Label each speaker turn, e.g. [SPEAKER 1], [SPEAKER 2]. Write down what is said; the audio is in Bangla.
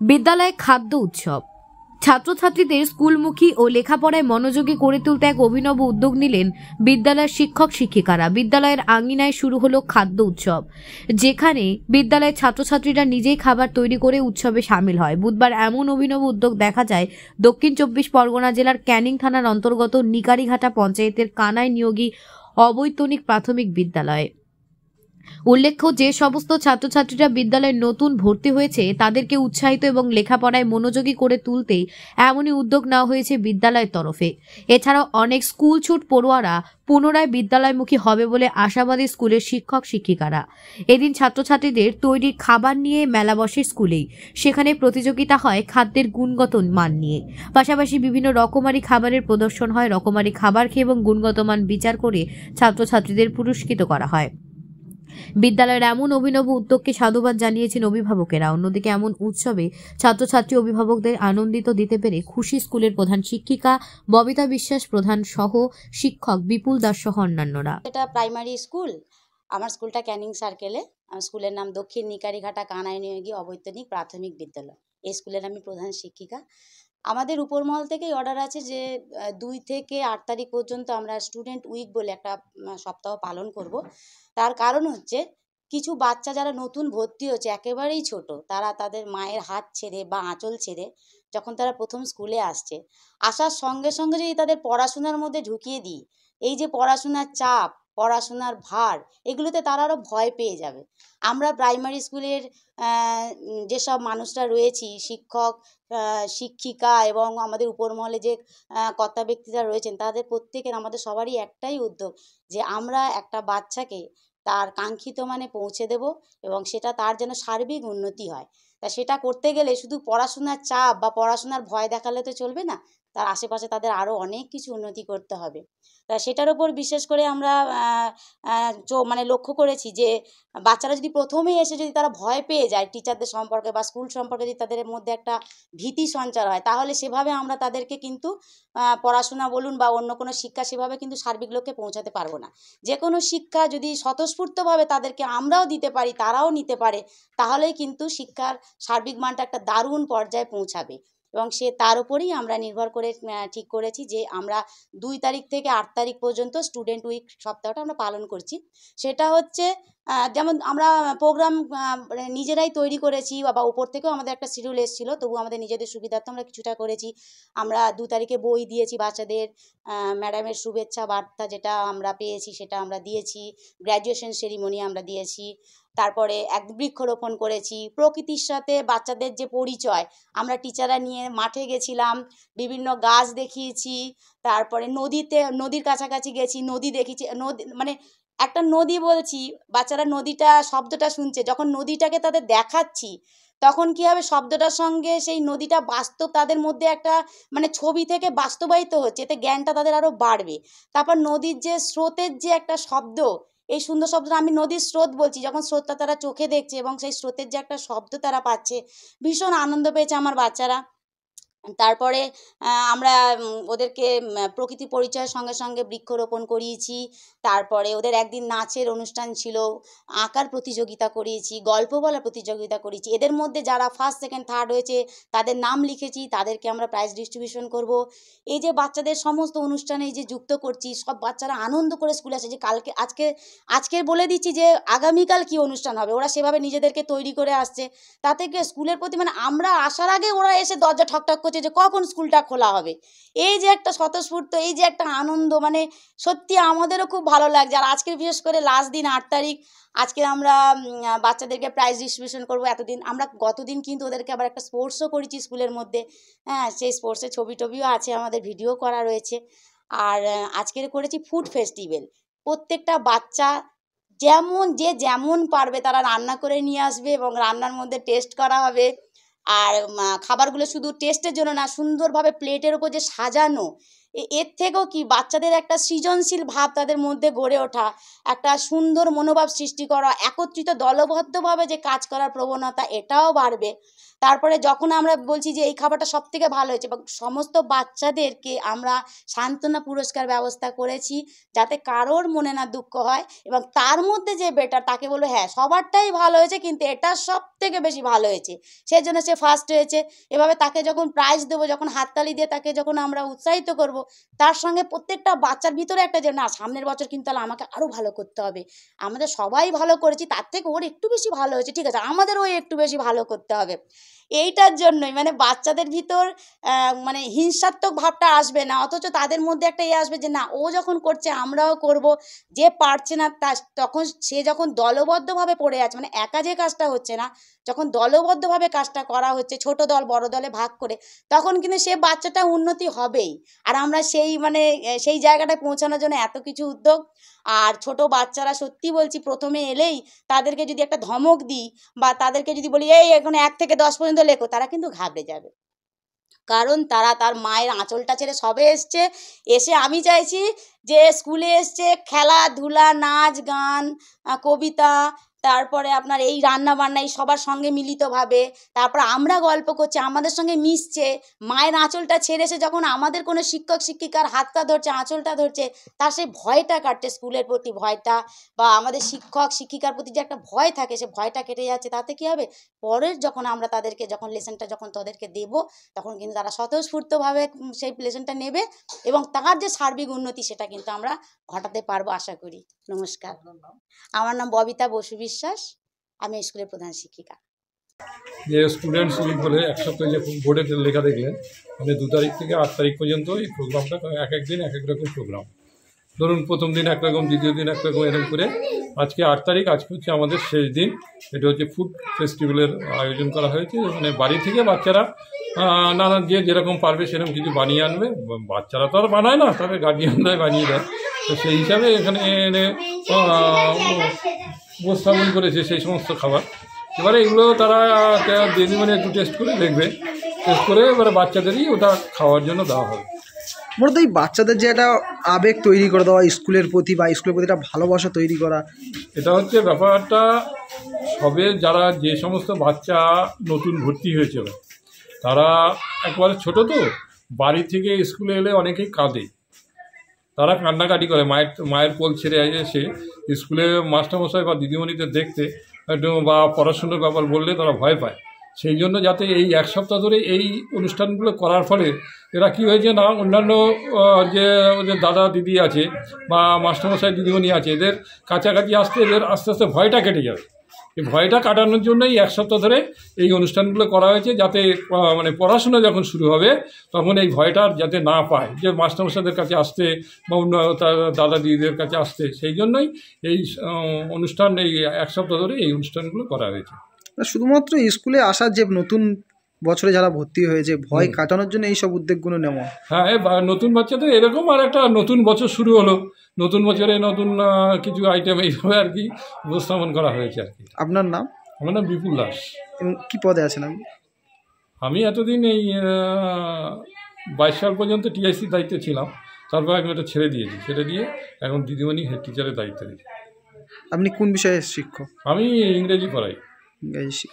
[SPEAKER 1] বিদ্যালয়ে খাদ্য উৎসব। ছাত্রছাত্রীদের স্কুলমুখী ও লেখাপড়ায় মনোযোগী করে তুলতে এক অভিনব উদ্যোগ নিলেন বিদ্যালয়ের শিক্ষক শিক্ষিকারা। বিদ্যালয়ের আঙিনায় শুরু হলো খাদ্য উৎসব, যেখানে বিদ্যালয়ের ছাত্রছাত্রীরা নিজেই খাবার তৈরি করে উৎসবে সামিল হয়। বুধবার এমন অভিনব উদ্যোগ দেখা যায় দক্ষিণ 24 পরগনা জেলার ক্যানিং থানার অন্তর্গত নিকারিঘাটা পঞ্চায়েতের কানাই নিয়োগী অবৈতনিক প্রাথমিক বিদ্যালয়ে। উল্লেখ্য, যে সমস্ত ছাত্রছাত্রীরা বিদ্যালয়ে নতুন ভর্তি হয়েছে তাদেরকে উৎসাহিত এবং লেখাপড়ায় মনোযোগী করে তুলতে এমনই উদ্যোগ নেওয়া হয়েছে বিদ্যালয়ের তরফে। এছাড়াও অনেক স্কুল ছুট পড়ুয়ারা পুনরায় বিদ্যালয়মুখী হবে বলে আশাবাদী স্কুলের শিক্ষক শিক্ষিকারা। এদিন ছাত্রছাত্রীদের তৈরি খাবার নিয়ে মেলা বসে স্কুলেই। সেখানে প্রতিযোগিতা হয় খাদ্যের গুণগত মান নিয়ে, পাশাপাশি বিভিন্ন রকমারি খাবারের প্রদর্শন হয়। রকমারি খাবার খেয়ে এবং গুণগত মান বিচার করে ছাত্রছাত্রীদের পুরস্কৃত করা হয়। বিদ্যালয়ের এমন অভিনব উদ্যোগকে সাধুবাদ জানিয়েছেন অভিভাবকেরা। অন্যদিকে এমন উৎসবে ছাত্রছাত্রী অভিভাবকদের আনন্দিত দিতে পেরে খুশি স্কুলের প্রধান শিক্ষিকা ববিতা বিশ্বাস প্রধান সহ শিক্ষক বিপুল দাস সহ অন্যান্যরা।
[SPEAKER 2] এটা প্রাইমারি স্কুল। আমার স্কুলটা ক্যানিং সার্কেলে। স্কুলের নাম দক্ষিণ নিকারিঘাটা কানাই নিয়োগী অবৈতনিক প্রাথমিক বিদ্যালয়। এই স্কুলের আমি প্রধান শিক্ষিকা। আমাদের উপরমহল থেকেই অর্ডার আছে যে 2 থেকে 8 তারিখ পর্যন্ত আমরা স্টুডেন্ট উইক বলে একটা সপ্তাহ পালন করব। তার কারণ হচ্ছে কিছু বাচ্চা যারা নতুন ভর্তি হচ্ছে, একেবারেই ছোট, তারা তাদের মায়ের হাত ছেড়ে বা আঁচল ছেড়ে যখন তারা প্রথম স্কুলে আসছে, আসার সঙ্গে সঙ্গে যদি তাদের পড়াশোনার মধ্যে ঢুকিয়ে দিই, এই যে পড়াশোনার চাপ, পড়াশোনার ভার, এগুলোতে তারা আরও ভয় পেয়ে যাবে। আমরা প্রাইমারি স্কুলের যেসব মানুষরা রয়েছি, শিক্ষক, শিক্ষিকা এবং আমাদের উপরমহলে যে কর্তা ব্যক্তিরা রয়েছেন, তাদের প্রত্যেকের, আমাদের সবারই একটাই উদ্যোগ যে আমরা একটা বাচ্চাকে তার কাঙ্ক্ষিত মানে পৌঁছে দেব এবং সেটা তার যেন সার্বিক উন্নতি হয়। তা সেটা করতে গেলে শুধু পড়াশোনার চাপ বা পড়াশোনার ভয় দেখালে তো চলবে না, তার আশেপাশে তাদের আরও অনেক কিছু উন্নতি করতে হবে। তা সেটার ওপর বিশেষ করে আমরা মানে লক্ষ্য করেছি যে বাচ্চারা যদি প্রথমেই এসে যদি তারা ভয় পেয়ে যায় টিচারদের সম্পর্কে বা স্কুল সম্পর্কে, যদি তাদের মধ্যে একটা ভীতি সঞ্চার হয়, তাহলে সেভাবে আমরা তাদেরকে কিন্তু পড়াশোনা বলুন বা অন্য কোনো শিক্ষা সেভাবে কিন্তু সার্বিক লক্ষ্যে পৌঁছাতে পারবো না। যে কোনো শিক্ষা যদি স্বতঃস্ফূর্তভাবে তাদেরকে আমরাও দিতে পারি, তারাও নিতে পারে, তাহলেই কিন্তু শিক্ষার সার্বিক মানটা একটা দারুণ পর্যায়ে পৌঁছাবে। এবং তার উপরেই আমরা নির্ভর করে ঠিক করেছি যে আমরা 2 তারিখ থেকে 8 তারিখ পর্যন্ত স্টুডেন্ট উইক সপ্তাহটা আমরা পালন করছি। সেটা হচ্ছে যেমন আমরা প্রোগ্রাম নিজেরাই তৈরি করেছি বা উপর থেকেও আমাদের একটা শিডিউল এসেছিলো, তবু আমাদের নিজেদের সুবিধার্থে আমরা কিছুটা করেছি। আমরা 2 তারিখে বই দিয়েছি বাচ্চাদের, ম্যাডামের শুভেচ্ছা বার্তা যেটা আমরা পেয়েছি সেটা আমরা দিয়েছি, গ্র্যাজুয়েশন সেরিমনি আমরা দিয়েছি, তারপরে এক বৃক্ষরোপণ করেছি। প্রকৃতির সাথে বাচ্চাদের যে পরিচয়, আমরা টিচাররা নিয়ে মাঠে গেছিলাম, বিভিন্ন গাছ দেখিয়েছি, তারপরে নদীর কাছাকাছি গেছি, নদী দেখেছি। নদী মানে একটা নদী বলছি, বাচ্চারা নদীটা শব্দটা শুনছে, যখন নদীটাকে তাদের দেখাচ্ছি তখন কী হবে, শব্দটার সঙ্গে সেই নদীটা বাস্তব তাদের মধ্যে একটা মানে ছবি থেকে বাস্তবায়িত হচ্ছে, এতে জ্ঞানটা তাদের আরও বাড়বে। তারপর নদীর যে স্রোতের যে একটা শব্দ, এই সুন্দর শব্দটা আমি নদীর স্রোত বলছি, যখন স্রোতটা তারা চোখে দেখছে এবং সেই স্রোতের যে একটা শব্দ তারা পাচ্ছে, ভীষণ আনন্দ পেয়েছে আমার বাচ্চারা। তারপরে আমরা ওদেরকে প্রকৃতি পরিচয়ের সঙ্গে সঙ্গে বৃক্ষরোপণ করিয়েছি। তারপরে ওদের একদিন নাচের অনুষ্ঠান ছিল, আঁকার প্রতিযোগিতা করিয়েছি, গল্প বলার প্রতিযোগিতা করিয়েছি। এদের মধ্যে যারা ফার্স্ট সেকেন্ড থার্ড হয়েছে তাদের নাম লিখেছি, তাদেরকে আমরা প্রাইজ ডিস্ট্রিবিউশন করব। এই যে বাচ্চাদের সমস্ত অনুষ্ঠানে এই যে যুক্ত করছি, সব বাচ্চারা আনন্দ করে স্কুলে আসে যে আজকে বলে দিচ্ছি যে আগামীকাল কী অনুষ্ঠান হবে, ওরা সেভাবে নিজেদেরকে তৈরি করে আসছে। তাতে কি স্কুলের প্রতি মানে আমরা আসার আগে ওরা এসে দরজা ঠকঠক করছে যে কখন স্কুলটা খোলা হবে। এই যে একটা স্বতঃস্ফূর্ত, এই যে একটা আনন্দ, মানে সত্যি আমাদেরও খুব ভালো লাগছে। আর আজকে বিশেষ করে লাস্ট দিন 8 তারিখ, আজকে আমরা বাচ্চাদেরকে প্রাইজ ডিস্ট্রিবিউশন করব। এতদিন আমরা গতদিন কিন্তু ওদেরকে আবার একটা স্পোর্টসও করেছি স্কুলের মধ্যে। হ্যাঁ, সেই স্পোর্টসের ছবি টবিও আছে, আমাদের ভিডিও করা রয়েছে। আর আজকের করেছি ফুড ফেস্টিভ্যাল। প্রত্যেকটা বাচ্চা যেমন পারবে তারা রান্না করে নিয়ে আসবে এবং রান্নার মধ্যে টেস্ট করা হবে। আর খাবারগুলো শুধু টেস্টের জন্য না, সুন্দরভাবে প্লেটের ওপর যে সাজানো, এর থেকেও কি বাচ্চাদের একটা সৃজনশীল ভাব তাদের মধ্যে গড়ে ওঠা, একটা সুন্দর মনোভাব সৃষ্টি করা, একত্রিত দলবদ্ধভাবে যে কাজ করার প্রবণতা এটাও বাড়বে। তারপরে যখন আমরা বলছি যে এই খাবারটা সবথেকে ভালো হয়েছে, বা সমস্ত বাচ্চাদেরকে আমরা সান্ত্বনা পুরস্কার ব্যবস্থা করেছি যাতে কারোর মনে না দুঃখ হয়, এবং তার মধ্যে যে বেটার তাকে বলবো হ্যাঁ সবারটাই ভালো হয়েছে কিন্তু এটা সবথেকে বেশি ভালো হয়েছে, সেই জন্য সে ফার্স্ট হয়েছে। এভাবে তাকে যখন প্রাইজ দেবো, যখন হাততালি দিয়ে তাকে যখন আমরা উৎসাহিত করব, তার সঙ্গে প্রত্যেকটা বাচ্চার ভিতরে একটা যে না সামনের বছর কিন্তু তাহলে আমাকে আরও ভালো করতে হবে, আমাদের সবাই ভালো করেছি তার থেকে ওর একটু বেশি ভালো হয়েছে, ঠিক আছে আমাদেরও একটু বেশি ভালো করতে হবে। এইটার জন্যই মানে বাচ্চাদের ভিতর মানে হিংসাত্মক ভাবটা আসবে না, অথচ তাদের মধ্যে একটা আসবে যে না ও যখন করছে আমরাও করব। যে পারছে না তখন সে যখন দলবদ্ধভাবে পড়ে আছে, মানে একা যে কাজটা হচ্ছে না, যখন দলবদ্ধভাবে কাজটা করা হচ্ছে ছোট দল বড় দলে ভাগ করে, তখন কিন্তু সে বাচ্চাটা উন্নতি হবেই। আর আমরা সেই মানে সেই জায়গাটায় পৌঁছানোর জন্য এত কিছু উদ্যোগ। আর ছোট বাচ্চারা সত্যি বলছি প্রথমে এলেই তাদেরকে যদি একটা ধমক দিই বা তাদেরকে যদি বলি এই এখন 1 থেকে 10 পর্যন্ত লেখো, তারা কিন্তু ঘাবড়ে যাবে, কারণ তারা তার মায়ের আঁচলটা ছেড়ে সবে এসছে। এসে আমি চাইছি যে স্কুলে এসছে খেলাধুলা, নাচ গান, কবিতা, তারপরে আপনার এই রান্না বান্না এই সবার সঙ্গে মিলিতভাবে, তারপর আমরা গল্প করছি আমাদের সঙ্গে মিশছে, মায়ের আঁচলটা ছেড়ে এসে যখন আমাদের কোনো শিক্ষক শিক্ষিকার হাতটা ধরছে আঁচলটা ধরছে, তার সেই ভয়টা কাটছে, স্কুলের প্রতি ভয়টা বা আমাদের শিক্ষক শিক্ষিকার প্রতি যে একটা ভয় থাকে সে ভয়টা কেটে যাচ্ছে। তাতে কী হবে, পরের যখন আমরা তাদেরকে যখন লেসনটা যখন তাদেরকে দেবো তখন কিন্তু তারা স্বতঃস্ফূর্তভাবে সেই লেসনটা নেবে এবং তার যে সার্বিক উন্নতি সেটা কিন্তু আমরা ঘটাতে পারবো আশা করি। নমস্কার, আমার নাম ববিতা বসু বিশ্বাস, আমি স্কুলের প্রধান শিক্ষিকা।
[SPEAKER 3] যে স্টুডেন্টস উইক বলে এক সপ্তাহে যে বোর্ডে লেখা দেখলেন, মানে 2 তারিখ থেকে 8 তারিখ পর্যন্ত এই প্রোগ্রামটা এক এক দিন এক এক রকম প্রোগ্রাম। ধরুন প্রথম দিন একরকম, দ্বিতীয় দিন একরকম, এরকম করে আজকে 8 তারিখ, আজকে হচ্ছে আমাদের শেষ দিন। এটা হচ্ছে ফুড ফেস্টিভ্যালের আয়োজন করা হয়েছে। মানে বাড়ি থেকে বাচ্চারা নানা যে যেরকম পারবে সেরকম কিছু বানিয়ে আনবে। বাচ্চারা তো আর বানায় না, তবে গার্জিয়ানরাই বানিয়ে দেয়। তো সেই হিসাবে এখানে এনে উপস্থাপন করেছে সেই সমস্ত খাবার। এবারে এগুলো তারা দিদিমণি একটু টেস্ট করে দেখবে, টেস্ট করে এবারে বাচ্চাদেরই ওটা খাওয়ার জন্য দেওয়া হবে।
[SPEAKER 4] মূলত এই বাচ্চাদের যে একটা আবেগ তৈরি করে দেওয়া স্কুলের প্রতি বা স্কুলের প্রতি একটা ভালোবাসা তৈরি করা,
[SPEAKER 3] এটা হচ্ছে ব্যাপারটা। সবে যারা যে সমস্ত বাচ্চা নতুন ভর্তি হয়েছে তারা একবারে ছোট, তো বাড়ি থেকে স্কুলে এলে অনেকেই কাঁদে, তারা কান্নাকাটি করে মায়ের কোল ছেড়ে এসে স্কুলে মাস্টারমশাই বা দিদিমণিদের দেখতে একটু বা পড়াশুনোর ব্যাপার বললে তারা ভয় পায়। সেই জন্য যাতে এই 1 সপ্তাহ ধরে এই অনুষ্ঠানগুলো করার ফলে এরা কী হয়েছে না, অন্যান্য যে ওদের দাদা দিদি আছে বা মাস্টারমশাই দিদিমণি আছে এদের কাছাকাছি আসতে এদের আস্তে আস্তে ভয়টা কেটে যাবে। এই ভয়টা কাটানোর জন্যই 1 সপ্তাহ ধরে এই অনুষ্ঠানগুলো করা হয়েছে, যাতে মানে পড়াশোনা যখন শুরু হবে তখন এই ভয়টা যাতে না পায় যে মাস্টারমশাইদের কাছে আসতে বা অন্য দাদা দিদিদের কাছে আসতে। সেই জন্যই এই অনুষ্ঠান, এই 1 সপ্তাহ ধরে এই অনুষ্ঠানগুলো করা হয়েছে।
[SPEAKER 4] শুধুমাত্র স্কুলে আসার যে নতুন বছরে যারা ভর্তি হয়েছে ভয় কাটানোর জন্য এই সব উদ্যোগগুলো নেওয়া।
[SPEAKER 3] হ্যাঁ, নতুন বাচ্চাদের এরকম আর একটা নতুন বছর শুরু হলো, নতুন বছরে নতুন কিছু আইটেম এইভাবে আর কি উপস্থাপন করা হয়েছে আর কি।
[SPEAKER 4] আপনার নাম?
[SPEAKER 3] আমার নাম বিপুল দাস।
[SPEAKER 4] কি পদে আছেন আপনি?
[SPEAKER 3] আমি এতদিন এই 22 সাল পর্যন্ত টিআইসি দায়িত্বে ছিলাম, তারপর আমি ওটা ছেড়ে দিয়েছি, ছেড়ে দিয়ে এখন দিদিমণি হেড টিচারের দায়িত্বে দিয়েছি।
[SPEAKER 4] আপনি কোন বিষয়ে শিক্ষক?
[SPEAKER 3] আমি ইংরেজি পড়াই।
[SPEAKER 4] ইংরেজি